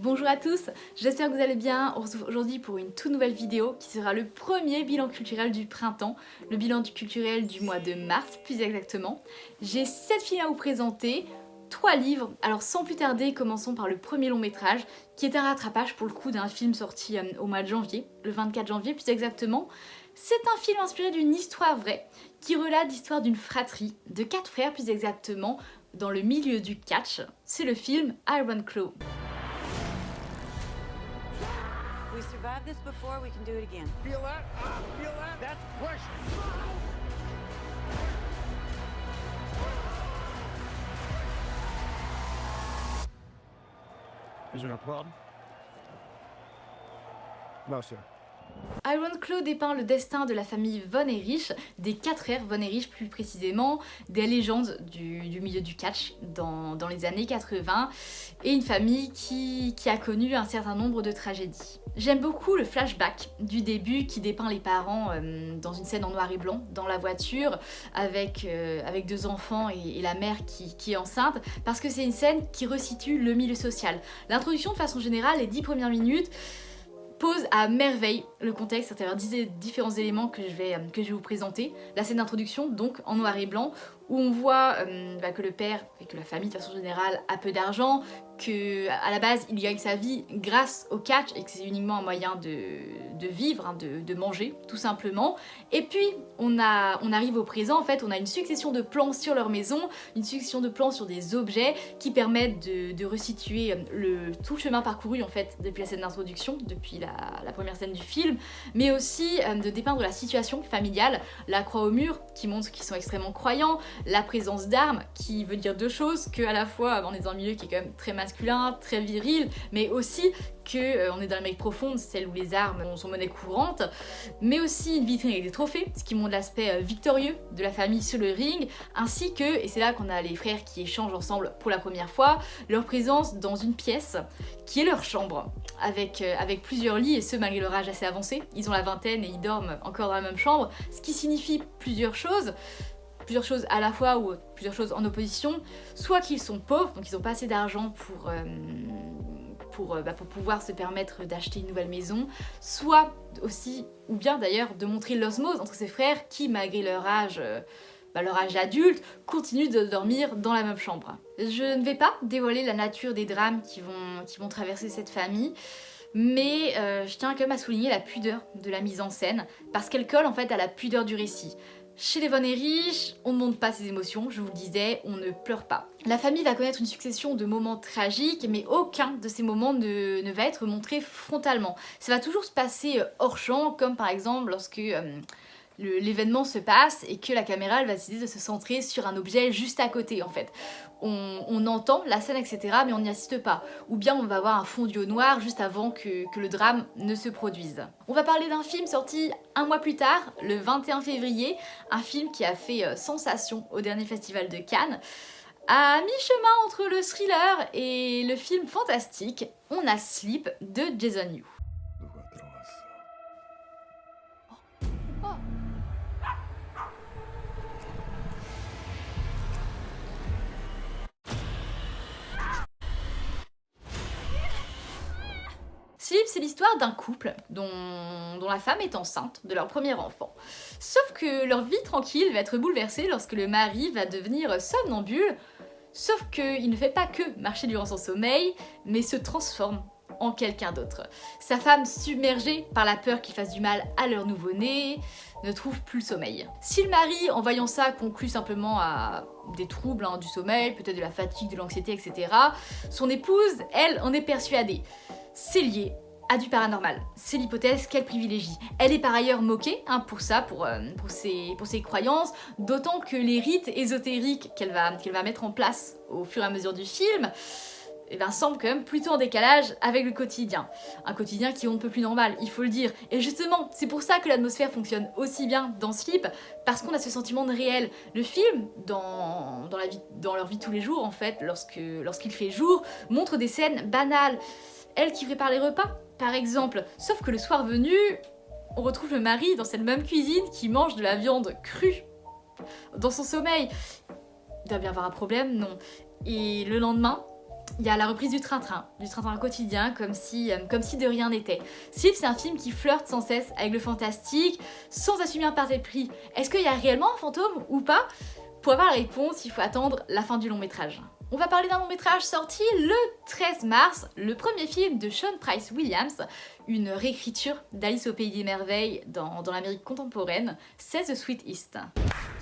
Bonjour à tous, j'espère que vous allez bien. On se retrouve aujourd'hui pour une toute nouvelle vidéo qui sera le premier bilan culturel du printemps, le bilan culturel du mois de mars plus exactement. J'ai 7 films à vous présenter, 3 livres, alors sans plus tarder commençons par le premier long métrage qui est un rattrapage pour le coup d'un film sorti au mois de janvier, le 24 janvier plus exactement. C'est un film inspiré d'une histoire vraie qui relate l'histoire d'une fratrie, de 4 frères plus exactement, dans le milieu du catch. C'est le film Iron Claw. We survived this before, we can do it again. Feel that? Feel that? That's pressure. Is there a problem? No, sir. Iron Claw dépeint le destin de la famille Von Erich, des 4 frères Von Erich plus précisément, des légendes du milieu du catch dans les années 80, et une famille qui a connu un certain nombre de tragédies. J'aime beaucoup le flashback du début qui dépeint les parents dans une scène en noir et blanc, dans la voiture, avec 2 enfants et la mère qui est enceinte, parce que c'est une scène qui resitue le milieu social. L'introduction de façon générale, les 10 premières minutes, pose à merveille le contexte à travers différents éléments que je vais vous présenter. La scène d'introduction, donc en noir et blanc, où on voit que le père et que la famille de façon générale a peu d'argent, qu'à la base il gagne sa vie grâce au catch et que c'est uniquement un moyen de vivre, de manger tout simplement. Et puis on arrive au présent, en fait on a une succession de plans sur leur maison, une succession de plans sur des objets qui permettent de resituer tout le chemin parcouru en fait depuis la scène d'introduction, depuis la première scène du film, mais aussi de dépeindre la situation familiale, la croix au mur qui montre qu'ils sont extrêmement croyants, la présence d'armes qui veut dire 2 choses, que à la fois on est dans un milieu qui est quand même très masculin, très viril, mais aussi qu'on est dans l'Amérique profonde, celle où les armes sont monnaie courante, mais aussi une vitrine avec des trophées, ce qui montre l'aspect victorieux de la famille sur le ring, ainsi que, et c'est là qu'on a les frères qui échangent ensemble pour la première fois, leur présence dans une pièce qui est leur chambre, avec plusieurs lits, et ce malgré leur âge assez avancé. Ils ont la vingtaine et ils dorment encore dans la même chambre, ce qui signifie plusieurs choses à la fois ou plusieurs choses en opposition, soit qu'ils sont pauvres, donc ils n'ont pas assez d'argent pour pouvoir se permettre d'acheter une nouvelle maison, soit aussi, ou bien d'ailleurs, de montrer l'osmose entre ces frères qui, malgré leur âge adulte, continuent de dormir dans la même chambre. Je ne vais pas dévoiler la nature des drames qui vont traverser cette famille, mais je tiens quand même à souligner la pudeur de la mise en scène, parce qu'elle colle en fait à la pudeur du récit. Chez les Von Erich, on ne montre pas ses émotions, je vous le disais, on ne pleure pas. La famille va connaître une succession de moments tragiques, mais aucun de ces moments ne va être montré frontalement. Ça va toujours se passer hors champ, comme par exemple lorsque l'événement se passe et que la caméra elle va décider de se centrer sur un objet juste à côté en fait. On entend la scène etc, mais on n'y assiste pas. Ou bien on va avoir un fondu au noir juste avant que le drame ne se produise. On va parler d'un film sorti un mois plus tard, le 21 février, un film qui a fait sensation au dernier festival de Cannes. À mi-chemin entre le thriller et le film fantastique, on a Sleep de Jason Yu. Sleep, c'est l'histoire d'un couple dont la femme est enceinte de leur premier enfant. Sauf que leur vie tranquille va être bouleversée lorsque le mari va devenir somnambule, sauf qu'il ne fait pas que marcher durant son sommeil, mais se transforme en quelqu'un d'autre. Sa femme, submergée par la peur qu'il fasse du mal à leur nouveau-né, ne trouve plus le sommeil. Si le mari, en voyant ça, conclut simplement à des troubles du sommeil, peut-être de la fatigue, de l'anxiété, etc., son épouse, elle, en est persuadée. C'est lié à du paranormal. C'est l'hypothèse qu'elle privilégie. Elle est par ailleurs moquée pour ça, pour ses croyances, d'autant que les rites ésotériques qu'elle va mettre en place au fur et à mesure du film semblent quand même plutôt en décalage avec le quotidien. Un quotidien qui est on ne peut plus normal, il faut le dire. Et justement, c'est pour ça que l'atmosphère fonctionne aussi bien dans Sleep, parce qu'on a ce sentiment de réel. Le film, dans leur vie de tous les jours, en fait, lorsqu'il fait jour, montre des scènes banales. Elle qui prépare les repas, par exemple. Sauf que le soir venu, on retrouve le mari dans cette même cuisine qui mange de la viande crue dans son sommeil. Il doit bien avoir un problème, non. Et le lendemain, il y a la reprise du train-train quotidien, comme si de rien n'était. Sleep, c'est un film qui flirte sans cesse avec le fantastique, sans assumer un parti pris. Est-ce qu'il y a réellement un fantôme ou pas? Pour avoir la réponse, il faut attendre la fin du long métrage. On va parler d'un long métrage sorti le 13 mars, le premier film de Sean Price Williams, une réécriture d'Alice au Pays des Merveilles dans l'Amérique contemporaine, c'est The Sweet East.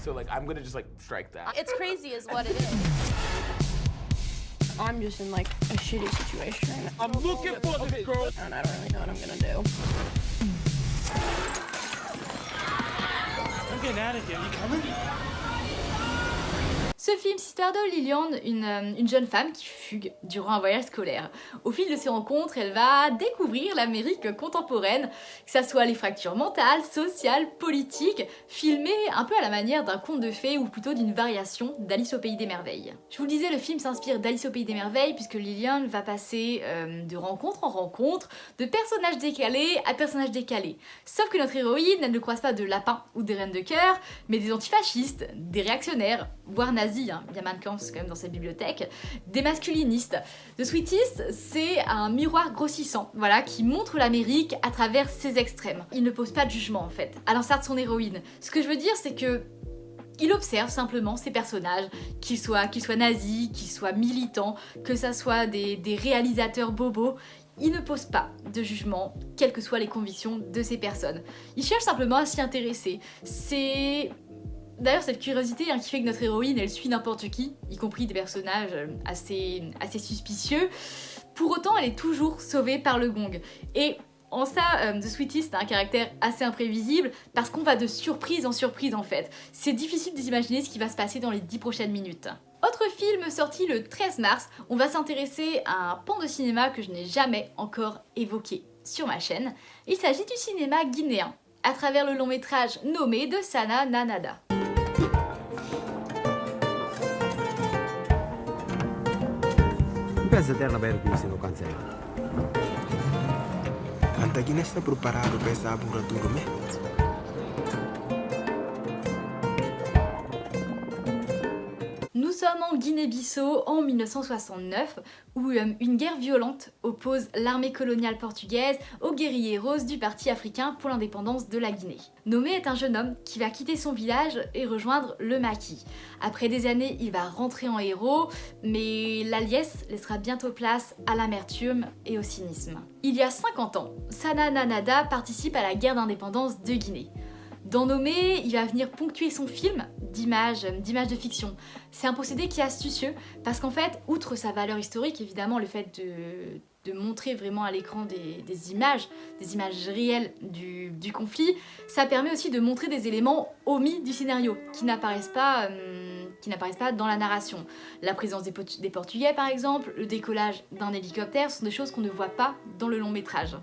So like I'm gonna just like strike that. It's crazy is what it is. I'm just in like a shitty situation right now. I'm looking for this girl. And I don't really know what I'm gonna do. I'm getting out of here. You coming? Ce film, c'est l'histoire de Lillian, une jeune femme qui fugue durant un voyage scolaire. Au fil de ses rencontres, elle va découvrir l'Amérique contemporaine, que ça soit les fractures mentales, sociales, politiques, filmées un peu à la manière d'un conte de fées ou plutôt d'une variation d'Alice au Pays des Merveilles. Je vous le disais, le film s'inspire d'Alice au Pays des Merveilles puisque Lillian va passer de rencontre en rencontre, de personnages décalés à personnages décalés. Sauf que notre héroïne, elle ne croise pas de lapins ou des reines de cœur, mais des antifascistes, des réactionnaires, voire nazis. Il y a Mein Kampf quand même dans cette bibliothèque, des masculinistes. The Sweetest, c'est un miroir grossissant, voilà, qui montre l'Amérique à travers ses extrêmes. Il ne pose pas de jugement en fait, à l'instar de son héroïne. Ce que je veux dire, c'est que il observe simplement ces personnages, qu'ils soient nazis, qu'ils soient militants, que ça soit des réalisateurs bobos. Il ne pose pas de jugement, quelles que soient les convictions de ces personnes. Il cherche simplement à s'y intéresser. C'est d'ailleurs cette curiosité qui fait que notre héroïne, elle suit n'importe qui, y compris des personnages assez suspicieux. Pour autant, elle est toujours sauvée par le gong. Et en ça, The Sweetest a un caractère assez imprévisible parce qu'on va de surprise en surprise en fait. C'est difficile d'imaginer ce qui va se passer dans les 10 prochaines minutes. Autre film sorti le 13 mars, on va s'intéresser à un pan de cinéma que je n'ai jamais encore évoqué sur ma chaîne. Il s'agit du cinéma guinéen, à travers le long métrage Nommé de Sana Nanada. Pensa ter aberto isso no cancelo. Anta Guiné está preparado para essa abertura, né? Nous sommes en Guinée-Bissau en 1969 où une guerre violente oppose l'armée coloniale portugaise aux guérilleros du Parti africain pour l'indépendance de la Guinée. Nommé est un jeune homme qui va quitter son village et rejoindre le maquis. Après des années, il va rentrer en héros, mais la liesse laissera bientôt place à l'amertume et au cynisme. Il y a 50 ans, Sana Nanada participe à la guerre d'indépendance de Guinée. Dans Nommé, il va venir ponctuer son film d'images de fiction. C'est un procédé qui est astucieux parce qu'en fait, outre sa valeur historique, évidemment le fait de montrer vraiment à l'écran des images réelles du conflit, ça permet aussi de montrer des éléments omis du scénario qui n'apparaissent pas dans la narration. La présence des Portugais par exemple, le décollage d'un hélicoptère, ce sont des choses qu'on ne voit pas dans le long métrage.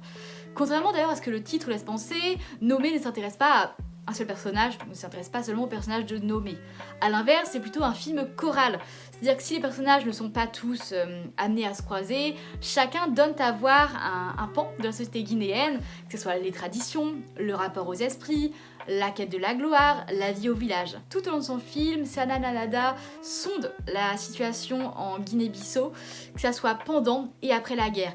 Contrairement d'ailleurs à ce que le titre laisse penser, Nommé ne s'intéresse pas à un seul personnage, ne s'intéresse pas seulement au personnage de Nommé. A l'inverse, c'est plutôt un film choral. C'est-à-dire que si les personnages ne sont pas tous amenés à se croiser, chacun donne à voir un pan de la société guinéenne, que ce soit les traditions, le rapport aux esprits, la quête de la gloire, la vie au village. Tout au long de son film, Sana Nanada sonde la situation en Guinée-Bissau, que ça soit pendant et après la guerre.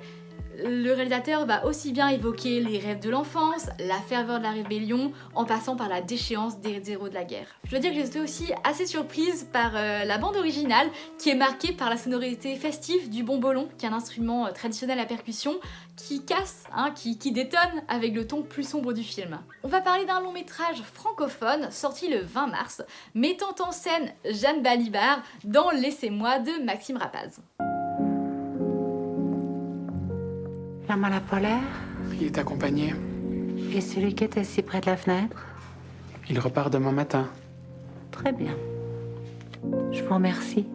Le réalisateur va aussi bien évoquer les rêves de l'enfance, la ferveur de la rébellion, en passant par la déchéance des héros de la guerre. Je dois dire que j'étais aussi assez surprise par la bande originale, qui est marquée par la sonorité festive du bombolon, qui est un instrument traditionnel à percussion, qui casse, qui détonne avec le ton plus sombre du film. On va parler d'un long métrage francophone, sorti le 20 mars, mettant en scène Jeanne Balibar dans Laissez-moi de Maxime Rapaz. L'homme à la polaire? Il est accompagné. Et celui qui était si près de la fenêtre? Il repart demain matin. Très bien. Je vous remercie.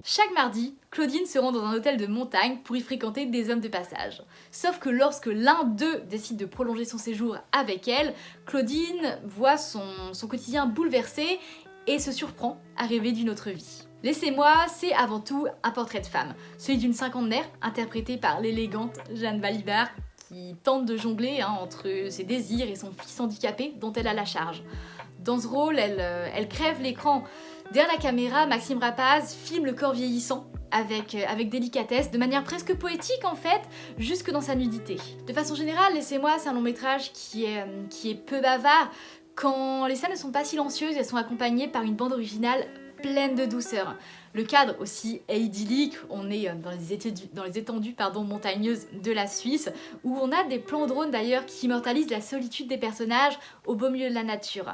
Chaque mardi, Claudine se rend dans un hôtel de montagne pour y fréquenter des hommes de passage. Sauf que lorsque l'un d'eux décide de prolonger son séjour avec elle, Claudine voit son quotidien bouleversé et se surprend à rêver d'une autre vie. Laissez-moi, c'est avant tout un portrait de femme, celui d'une cinquantenaire interprétée par l'élégante Jeanne Balibar qui tente de jongler entre ses désirs et son fils handicapé dont elle a la charge. Dans ce rôle, elle crève l'écran. Derrière la caméra, Maxime Rapaz filme le corps vieillissant avec délicatesse, de manière presque poétique en fait, jusque dans sa nudité. De façon générale, Laissez-moi, c'est un long métrage qui est peu bavard. Quand les scènes ne sont pas silencieuses, elles sont accompagnées par une bande originale pleine de douceur. Le cadre aussi est idyllique, on est dans les étendues montagneuses de la Suisse, où on a des plans drone d'ailleurs qui immortalisent la solitude des personnages au beau milieu de la nature.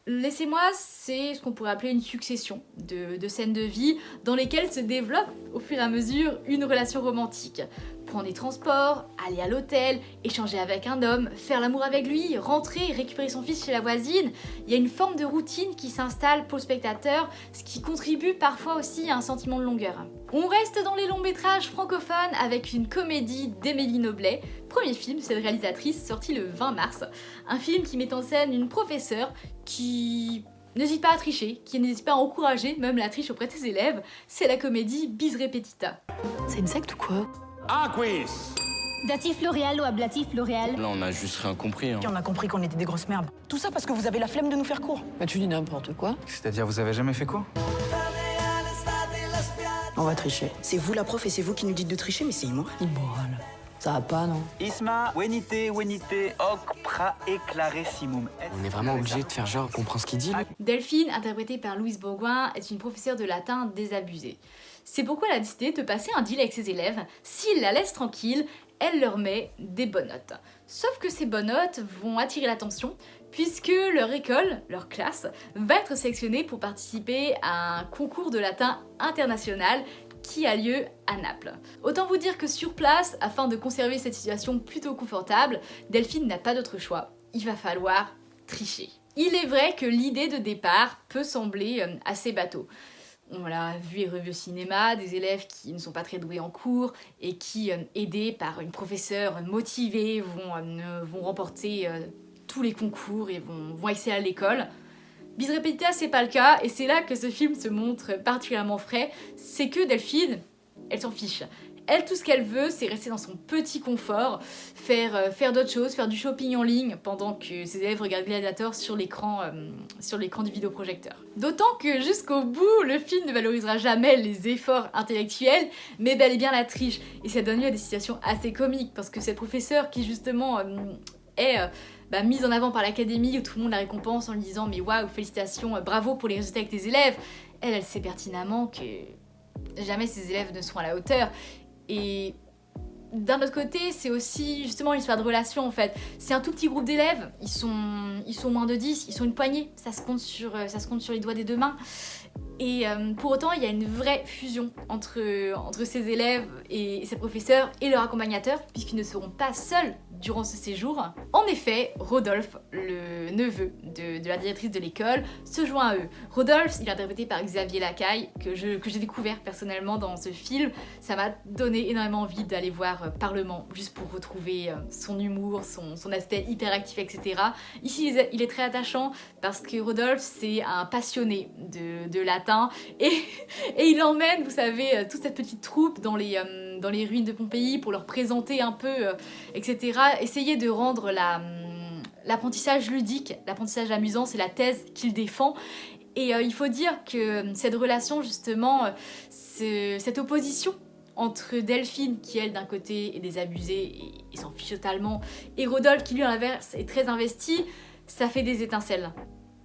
Laissez-moi, c'est ce qu'on pourrait appeler une succession de scènes de vie dans lesquelles se développe au fur et à mesure une relation romantique. Prendre des transports, aller à l'hôtel, échanger avec un homme, faire l'amour avec lui, rentrer, récupérer son fils chez la voisine. Il y a une forme de routine qui s'installe pour le spectateur, ce qui contribue parfois aussi à un sentiment de longueur. On reste dans les longs métrages francophones avec une comédie d'Émilie Noblet. Premier film, cette réalisatrice, sorti le 20 mars. Un film qui met en scène une professeure qui n'hésite pas à tricher, qui n'hésite pas à encourager même la triche auprès de ses élèves. C'est la comédie Bis Repetita. C'est une secte ou quoi? Un quiz. Datif L'Oréal ou ablatif L'Oréal? Là, on a juste rien compris. On a compris qu'on était des grosses merdes. Tout ça parce que vous avez la flemme de nous faire cours. Bah tu dis n'importe quoi. C'est-à-dire, vous avez jamais fait quoi? On va tricher. C'est vous la prof et c'est vous qui nous dites de tricher, mais c'est immoral. Immoral. Ça va pas, non? Isma, wenite, hoc, pra, eclaressimum. On est vraiment obligé de faire genre qu'on comprend ce qu'il dit, là? Delphine, interprétée par Louise Bourgoin, est une professeure de latin désabusée. C'est pourquoi elle a décidé de passer un deal avec ses élèves. S'ils la laissent tranquille, elle leur met des bonnes notes. Sauf que ces bonnes notes vont attirer l'attention, puisque leur école, leur classe, va être sélectionnée pour participer à un concours de latin international qui a lieu à Naples. Autant vous dire que sur place, afin de conserver cette situation plutôt confortable, Delphine n'a pas d'autre choix. Il va falloir tricher. Il est vrai que l'idée de départ peut sembler assez bateau. On l'a vu et revu au cinéma, des élèves qui ne sont pas très doués en cours et qui, aidés par une professeure motivée, vont remporter tous les concours et vont exceller à l'école. Bis Repetita, c'est pas le cas, et c'est là que ce film se montre particulièrement frais. C'est que Delphine, elle s'en fiche. Elle, tout ce qu'elle veut, c'est rester dans son petit confort, faire d'autres choses, faire du shopping en ligne, pendant que ses élèves regardent Gladiator sur l'écran du vidéoprojecteur. D'autant que jusqu'au bout, le film ne valorisera jamais les efforts intellectuels, mais bel et bien la triche. Et ça donne lieu à des situations assez comiques, parce que cette professeure qui justement est mise en avant par l'académie, où tout le monde la récompense en lui disant « mais waouh, félicitations, bravo pour les résultats avec tes élèves », elle sait pertinemment que jamais ses élèves ne seront à la hauteur. Et d'un autre côté, c'est aussi justement une histoire de relation en fait. C'est un tout petit groupe d'élèves, ils sont moins de 10, ils sont une poignée, ça se compte sur les doigts des deux mains. Et pour autant, il y a une vraie fusion entre ces élèves et ces professeurs et leurs accompagnateurs, puisqu'ils ne seront pas seuls durant ce séjour. En effet, Rodolphe, le neveu de la directrice de l'école, se joint à eux. Rodolphe, il est interprété par Xavier Lacaille, que j'ai découvert personnellement dans ce film. Ça m'a donné énormément envie d'aller voir Parlement, juste pour retrouver son humour, son aspect hyperactif, etc. Ici, il est très attachant, parce que Rodolphe, c'est un passionné de latin, et il emmène, vous savez, toute cette petite troupe dans les ruines de Pompéi pour leur présenter un peu, etc. Essayer de rendre l'apprentissage ludique, l'apprentissage amusant, c'est la thèse qu'il défend. Et il faut dire que cette relation, justement, cette opposition entre Delphine, qui elle d'un côté est désabusée et s'en fiche totalement, et Rodolphe, qui lui à l'inverse est très investi, ça fait des étincelles.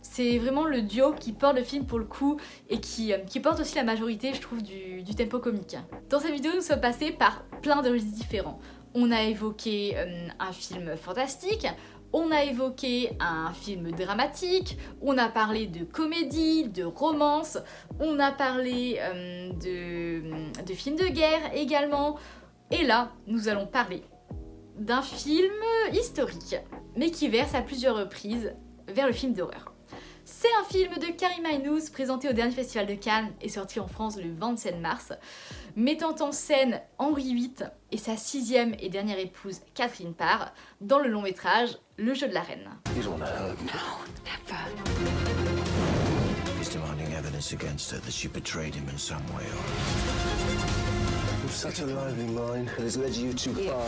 C'est vraiment le duo qui porte le film pour le coup et qui porte aussi la majorité, je trouve, du tempo comique. Dans cette vidéo, nous sommes passés par plein de registres différents. On a évoqué un film fantastique, on a évoqué un film dramatique, on a parlé de comédie, de romance, on a parlé de films de guerre également. Et là, nous allons parler d'un film historique, mais qui verse à plusieurs reprises vers le film d'horreur. C'est un film de Karim Aynouz, présenté au dernier festival de Cannes et sorti en France le 27 mars, mettant en scène Henri VIII et sa 6e et dernière épouse Catherine Parr dans le long métrage Le Jeu de la Reine. Such a lively mind that has led you too far.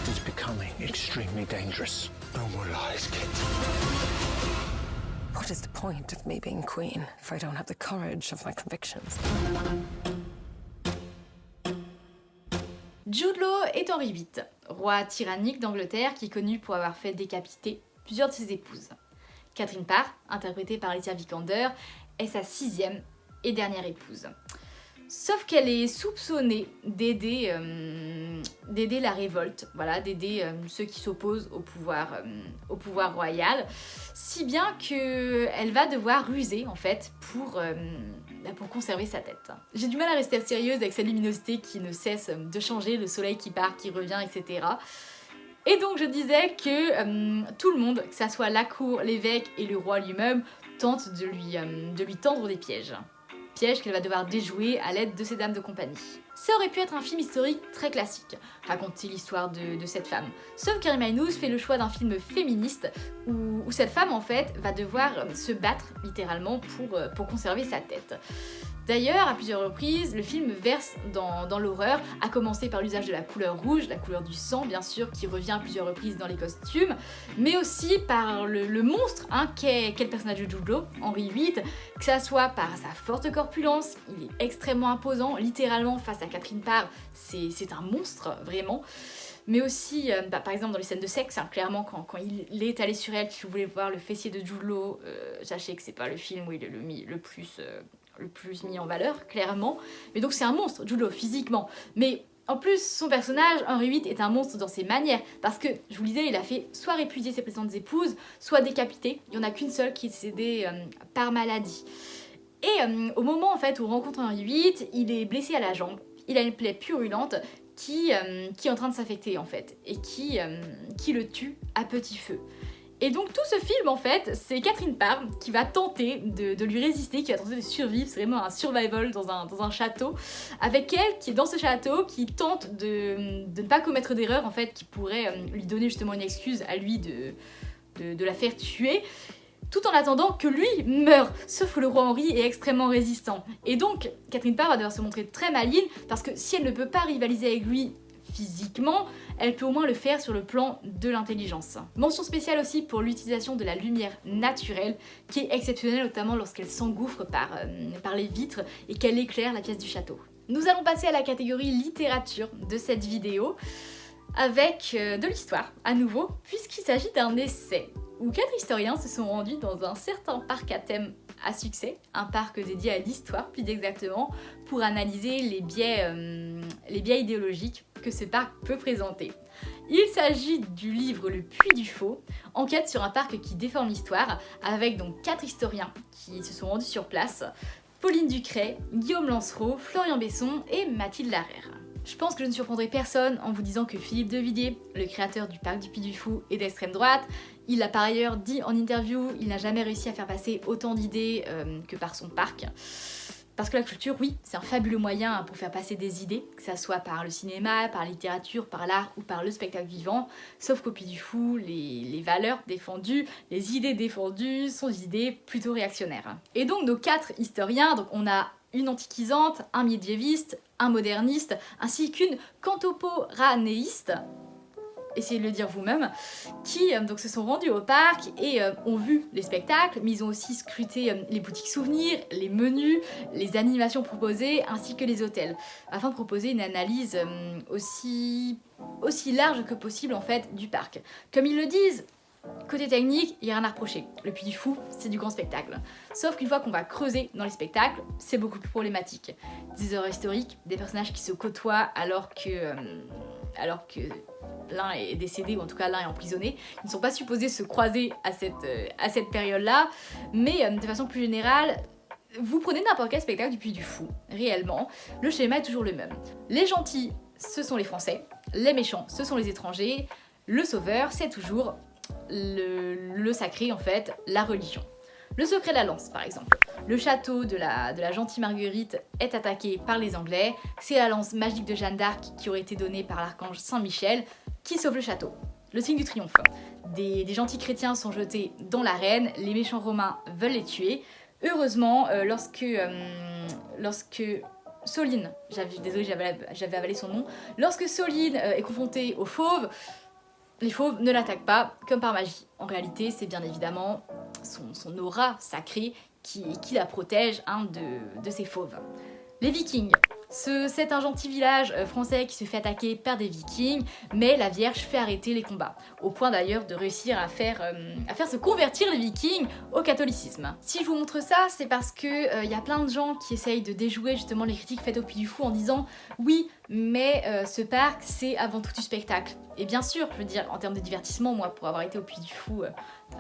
To become becoming extremely dangerous. No more lies, kid. What is the point of me being queen if I don't have the courage of my convictions? Jude Law est Henri VIII, roi tyrannique d'Angleterre qui est connu pour avoir fait décapiter plusieurs de ses épouses. Catherine Parr, interprétée par Alicia Vikander, est sa 6e et dernière épouse. Sauf qu'elle est soupçonnée d'aider la révolte, voilà, d'aider ceux qui s'opposent au pouvoir royal, si bien qu'elle va devoir ruser en fait pour conserver sa tête. J'ai du mal à rester sérieuse avec cette luminosité qui ne cesse de changer, le soleil qui part, qui revient, etc. Et donc je disais que tout le monde, que ça soit la cour, l'évêque et le roi lui-même, tente de lui tendre des pièges. Pièges qu'elle va devoir déjouer à l'aide de ses dames de compagnie. Ça aurait pu être un film historique très classique, raconter l'histoire de cette femme. Sauf qu'Harry Maynooth fait le choix d'un film féministe où cette femme en fait va devoir se battre littéralement pour conserver sa tête. D'ailleurs, à plusieurs reprises, le film verse dans l'horreur, à commencer par l'usage de la couleur rouge, la couleur du sang bien sûr, qui revient à plusieurs reprises dans les costumes, mais aussi par le monstre qu'est le personnage de Jude Law, Henri VIII, que ça soit par sa forte corpulence, il est extrêmement imposant, littéralement face à Catherine Parr, c'est un monstre, vraiment. Mais aussi, par exemple dans les scènes de sexe, hein, clairement quand il est allé sur elle, si vous voulez voir le fessier de Jude Law, sachez que c'est pas le film où il est le plus mis en valeur, clairement. Mais donc c'est un monstre, Jude Law, physiquement. Mais en plus, son personnage, Henri VIII, est un monstre dans ses manières. Parce que, je vous le disais, il a fait soit répudier ses précédentes épouses, soit décapiter. Il n'y en a qu'une seule qui est décédée par maladie. Et au moment en fait où on rencontre Henri VIII, il est blessé à la jambe. Il a une plaie purulente qui est en train de s'affecter en fait. Et qui le tue à petit feu. Et donc tout ce film en fait, c'est Catherine Parr qui va tenter de lui résister, qui va tenter de survivre, c'est vraiment un survival dans un château, avec elle qui est dans ce château, qui tente de ne pas commettre d'erreur en fait, qui pourrait lui donner justement une excuse à lui de la faire tuer, tout en attendant que lui meure, sauf que le roi Henri est extrêmement résistant. Et donc Catherine Parr va devoir se montrer très maligne, parce que si elle ne peut pas rivaliser avec lui physiquement, elle peut au moins le faire sur le plan de l'intelligence. Mention spéciale aussi pour l'utilisation de la lumière naturelle, qui est exceptionnelle notamment lorsqu'elle s'engouffre par les vitres et qu'elle éclaire la pièce du château. Nous allons passer à la catégorie littérature de cette vidéo, avec de l'histoire à nouveau, puisqu'il s'agit d'un essai où 4 historiens se sont rendus dans un certain parc à thème à succès, un parc dédié à l'histoire plus exactement, pour analyser les biais idéologiques que ce parc peut présenter. Il s'agit du livre Le Puy du Faux, enquête sur un parc qui déforme l'histoire, avec donc 4 historiens qui se sont rendus sur place, Pauline Ducret, Guillaume Lancereau, Florian Besson et Mathilde Larère. Je pense que je ne surprendrai personne en vous disant que Philippe de Villiers, le créateur du parc du Puy du Fou, est d'extrême droite. Il a par ailleurs dit en interview, il n'a jamais réussi à faire passer autant d'idées que par son parc. Parce que la culture, oui, c'est un fabuleux moyen pour faire passer des idées, que ça soit par le cinéma, par la littérature, par l'art ou par le spectacle vivant. Sauf qu'au Puy du Fou, les valeurs défendues, les idées défendues sont des idées plutôt réactionnaires. Et donc nos 4 historiens, donc on a une antiquisante, un médiéviste, un moderniste, ainsi qu'une contemporanéiste, essayez de le dire vous-même, qui donc se sont rendus au parc et ont vu les spectacles, mais ils ont aussi scruté les boutiques souvenirs, les menus, les animations proposées, ainsi que les hôtels, afin de proposer une analyse aussi large que possible en fait du parc. Comme ils le disent, côté technique, il n'y a rien à reprocher. Le Puy du Fou, c'est du grand spectacle. Sauf qu'une fois qu'on va creuser dans les spectacles, c'est beaucoup plus problématique. Des heures historiques, des personnages qui se côtoient alors que l'un est décédé, ou en tout cas l'un est emprisonné. Ils ne sont pas supposés se croiser à cette période-là, mais de façon plus générale, vous prenez n'importe quel spectacle du Puy du Fou, réellement, le schéma est toujours le même. Les gentils, ce sont les Français, les méchants, ce sont les étrangers, le sauveur, c'est toujours le sacré en fait, la religion. Le secret de la lance par exemple. Le château de la gentille Marguerite est attaqué par les Anglais, c'est la lance magique de Jeanne d'Arc qui aurait été donnée par l'archange Saint-Michel qui sauve le château. Le signe du triomphe. Des gentils chrétiens sont jetés dans l'arène, les méchants romains veulent les tuer. Heureusement, lorsque Soline, désolée j'avais avalé son nom, lorsque Soline est confrontée aux fauves, les fauves ne l'attaquent pas comme par magie. En réalité, c'est bien évidemment son aura sacrée qui la protège de ces fauves. Les Vikings. C'est un gentil village français qui se fait attaquer par des Vikings, mais la Vierge fait arrêter les combats, au point d'ailleurs de réussir à faire se convertir les Vikings au catholicisme. Si je vous montre ça, c'est parce que y a plein de gens qui essayent de déjouer justement les critiques faites au Puy du Fou en disant oui, mais ce parc c'est avant tout du spectacle. Et bien sûr, je veux dire, en termes de divertissement, moi pour avoir été au Puy du Fou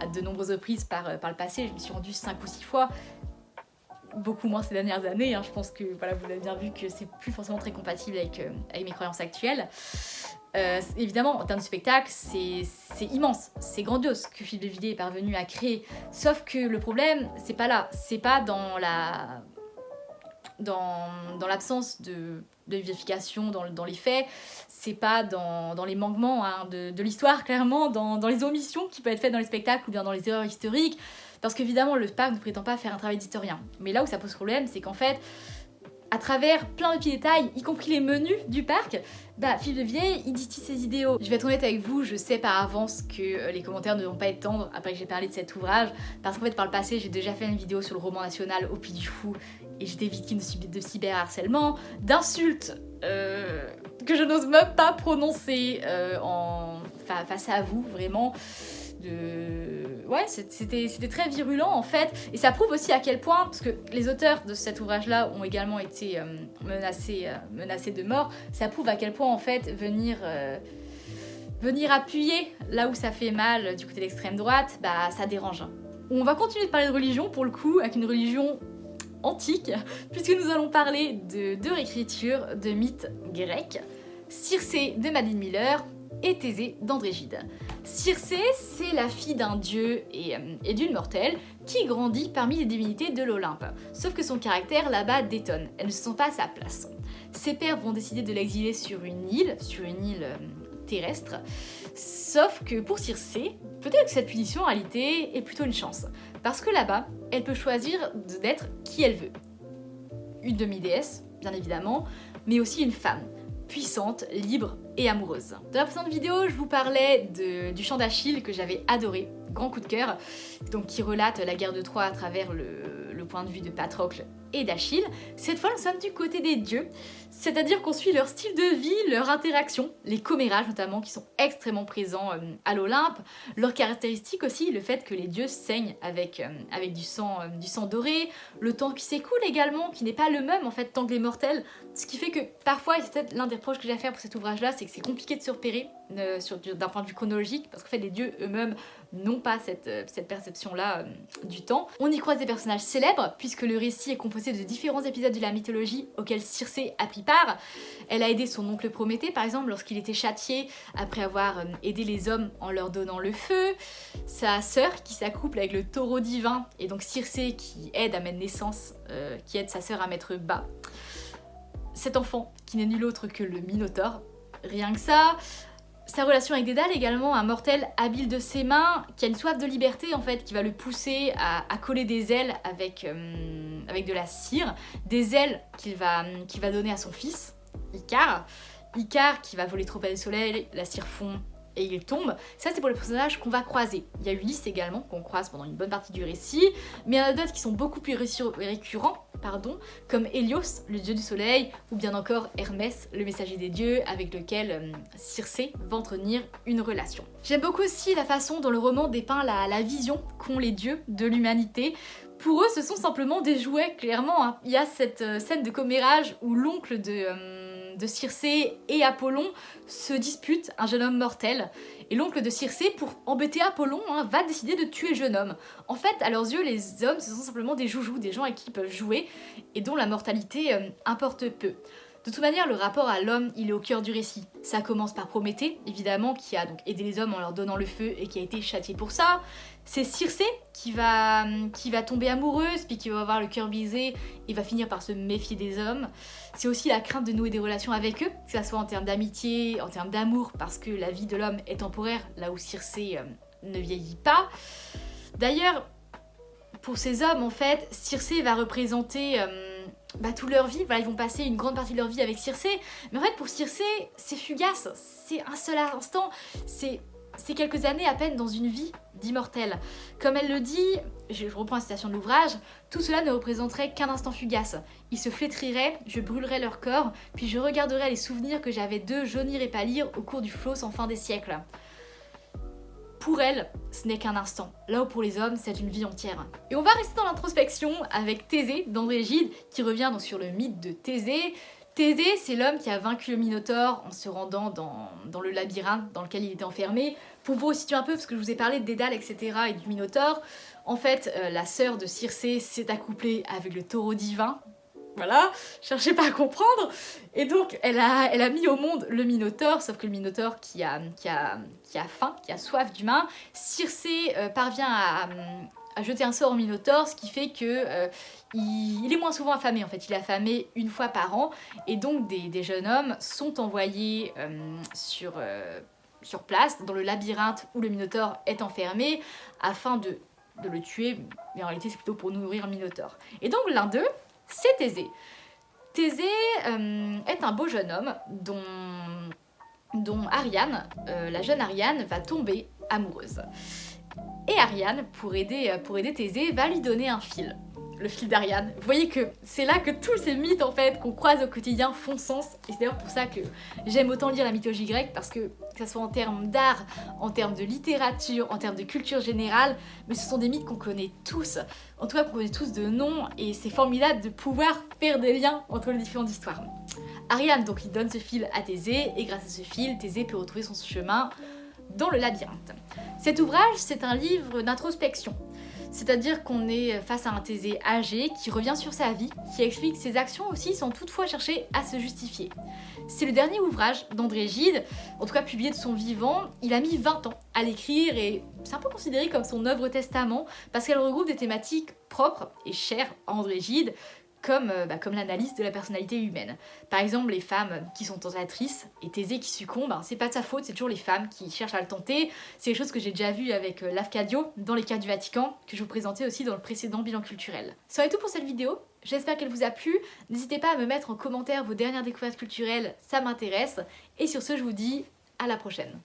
à de nombreuses reprises par le passé, je me suis rendue 5 ou 6 fois, beaucoup moins ces dernières années, hein. Je pense que voilà, vous avez bien vu que c'est plus forcément très compatible avec mes croyances actuelles. Évidemment, en termes de spectacle, c'est immense, c'est grandiose ce que Philippe de Villiers est parvenu à créer. Sauf que le problème, c'est pas là, c'est pas dans l'absence de vérification dans les faits, c'est pas dans les manquements de l'histoire, clairement, dans les omissions qui peuvent être faites dans les spectacles ou bien dans les erreurs historiques. Parce qu'évidemment, le parc ne prétend pas faire un travail d'historien. Mais là où ça pose problème, c'est qu'en fait, à travers plein de petits détails, y compris les menus du parc, Philippe de Villiers, il distille ses idéaux. Je vais être honnête avec vous, je sais par avance que les commentaires ne vont pas être tendres après que j'ai parlé de cet ouvrage, parce qu'en fait, par le passé, j'ai déjà fait une vidéo sur le roman national au Puy du Fou, et j'étais victime de cyberharcèlement, d'insultes que je n'ose même pas prononcer face à vous, vraiment. Ouais, c'était très virulent en fait, et ça prouve aussi à quel point, parce que les auteurs de cet ouvrage-là ont également été menacés de mort, ça prouve à quel point en fait venir appuyer là où ça fait mal du côté de l'extrême droite, ça dérange. On va continuer de parler de religion pour le coup, avec une religion antique, puisque nous allons parler de deux réécritures de mythes grecs, Circé de Madeline Miller et Thésée d'André Gide. Circé, c'est la fille d'un dieu et d'une mortelle qui grandit parmi les divinités de l'Olympe. Sauf que son caractère là-bas détonne, elle ne se sent pas à sa place. Ses pères vont décider de l'exiler sur une île terrestre. Sauf que pour Circé, peut-être que cette punition en réalité est plutôt une chance. Parce que là-bas, elle peut choisir d'être qui elle veut. Une demi-déesse, bien évidemment, mais aussi une femme. Puissante, libre et amoureuse. Dans la précédente vidéo, je vous parlais du chant d'Achille que j'avais adoré, grand coup de cœur, donc qui relate la guerre de Troie à travers le point de vue de Patrocle et d'Achille. Cette fois, nous sommes du côté des dieux, c'est-à-dire qu'on suit leur style de vie, leur interaction, les commérages notamment qui sont extrêmement présents à l'Olympe, leurs caractéristiques aussi, le fait que les dieux saignent avec du sang doré, le temps qui s'écoule également, qui n'est pas le même en fait tant que les mortels, ce qui fait que parfois, et c'est peut-être l'un des reproches que j'ai à faire pour cet ouvrage-là, c'est que c'est compliqué de se repérer d'un point de vue chronologique, parce qu'en fait les dieux eux-mêmes n'ont pas cette perception-là du temps. On y croise des personnages célèbres, puisque le récit est composé de différents épisodes de la mythologie auxquels Circé a pris part. Elle a aidé son oncle Prométhée, par exemple, lorsqu'il était châtié après avoir aidé les hommes en leur donnant le feu. Sa sœur qui s'accouple avec le taureau divin, et donc Circé qui aide à mettre naissance, qui aide sa sœur à mettre bas. Cet enfant, qui n'est nul autre que le Minotaure, rien que ça. Sa relation avec Dédale également, un mortel habile de ses mains, qui a une soif de liberté en fait, qui va le pousser à coller des ailes avec de la cire, des ailes qu'il va donner à son fils, Icare. Icare qui va voler trop près du soleil, la cire fond et il tombe. Ça c'est pour les personnages qu'on va croiser. Il y a Ulysse également qu'on croise pendant une bonne partie du récit, mais il y en a d'autres qui sont beaucoup plus récurrents, comme Hélios, le dieu du soleil, ou bien encore Hermès, le messager des dieux, avec lequel Circé va entretenir une relation. J'aime beaucoup aussi la façon dont le roman dépeint la vision qu'ont les dieux de l'humanité. Pour eux, ce sont simplement des jouets, clairement. Hein. Il y a cette scène de commérage où l'oncle de Circé et Apollon se disputent, un jeune homme mortel. Et l'oncle de Circé, pour embêter Apollon, va décider de tuer le jeune homme. En fait, à leurs yeux, les hommes, ce sont simplement des joujoux, des gens avec qui ils peuvent jouer, et dont la mortalité importe peu. De toute manière, le rapport à l'homme, il est au cœur du récit. Ça commence par Prométhée, évidemment, qui a donc aidé les hommes en leur donnant le feu et qui a été châtié pour ça. C'est Circé qui va tomber amoureuse, puis qui va avoir le cœur brisé et va finir par se méfier des hommes. C'est aussi la crainte de nouer des relations avec eux, que ce soit en termes d'amitié, en termes d'amour, parce que la vie de l'homme est temporaire, là où Circé ne vieillit pas. D'ailleurs, pour ces hommes, en fait, Circé va représenter toute leur vie. Voilà, ils vont passer une grande partie de leur vie avec Circé. Mais en fait, pour Circé, c'est fugace. C'est un seul instant. C'est c'est quelques années à peine dans une vie d'immortel. Comme elle le dit, je reprends la citation de l'ouvrage, tout cela ne représenterait qu'un instant fugace. Ils se flétriraient, je brûlerais leur corps, puis je regarderais les souvenirs que j'avais d'eux jaunir et pâlir au cours du flot sans fin des siècles. Pour elle, ce n'est qu'un instant, là où pour les hommes, c'est une vie entière. Et on va rester dans l'introspection avec Thésée d'André Gide, qui revient donc sur le mythe de Thésée. Thésée, c'est l'homme qui a vaincu le Minotaure en se rendant dans le labyrinthe dans lequel il était enfermé. Pour vous resituer un peu, parce que je vous ai parlé de Dédale, etc. et du Minotaure, en fait, la sœur de Circé s'est accouplée avec le taureau divin. Voilà, cherchez pas à comprendre. Et donc, elle a mis au monde le Minotaure, sauf que le Minotaure qui a faim, qui a soif d'humain, Circé parvient à jeter un sort au Minotaure, ce qui fait que il est moins souvent affamé en fait. Il est affamé une fois par an, et donc des jeunes hommes sont envoyés sur place, dans le labyrinthe où le Minotaure est enfermé, afin de le tuer, mais en réalité c'est plutôt pour nourrir le Minotaure. Et donc l'un d'eux, c'est Thésée. Thésée est un beau jeune homme dont Ariane, la jeune Ariane, va tomber amoureuse. Et Ariane, pour aider Thésée, va lui donner un fil. Le fil d'Ariane. Vous voyez que c'est là que tous ces mythes en fait qu'on croise au quotidien font sens. Et c'est d'ailleurs pour ça que j'aime autant lire la mythologie grecque, parce que ce soit en termes d'art, en termes de littérature, en termes de culture générale, mais ce sont des mythes qu'on connaît tous. En tout cas, qu'on connaît tous de nom, et c'est formidable de pouvoir faire des liens entre les différentes histoires. Ariane, donc, il donne ce fil à Thésée, et grâce à ce fil, Thésée peut retrouver son chemin dans le labyrinthe. Cet ouvrage, c'est un livre d'introspection. C'est-à-dire qu'on est face à un Thésée âgé qui revient sur sa vie, qui explique que ses actions aussi sans toutefois chercher à se justifier. C'est le dernier ouvrage d'André Gide, en tout cas publié de son vivant. Il a mis 20 ans à l'écrire et c'est un peu considéré comme son œuvre testament parce qu'elle regroupe des thématiques propres et chères à André Gide, comme l'analyse de la personnalité humaine. Par exemple, les femmes qui sont tentatrices et Thésée qui succombe, c'est pas de sa faute, c'est toujours les femmes qui cherchent à le tenter. C'est quelque chose que j'ai déjà vu avec Lafcadio dans les Cartes du Vatican, que je vous présentais aussi dans le précédent bilan culturel. Ça va être tout pour cette vidéo, j'espère qu'elle vous a plu. N'hésitez pas à me mettre en commentaire vos dernières découvertes culturelles, ça m'intéresse. Et sur ce, je vous dis à la prochaine.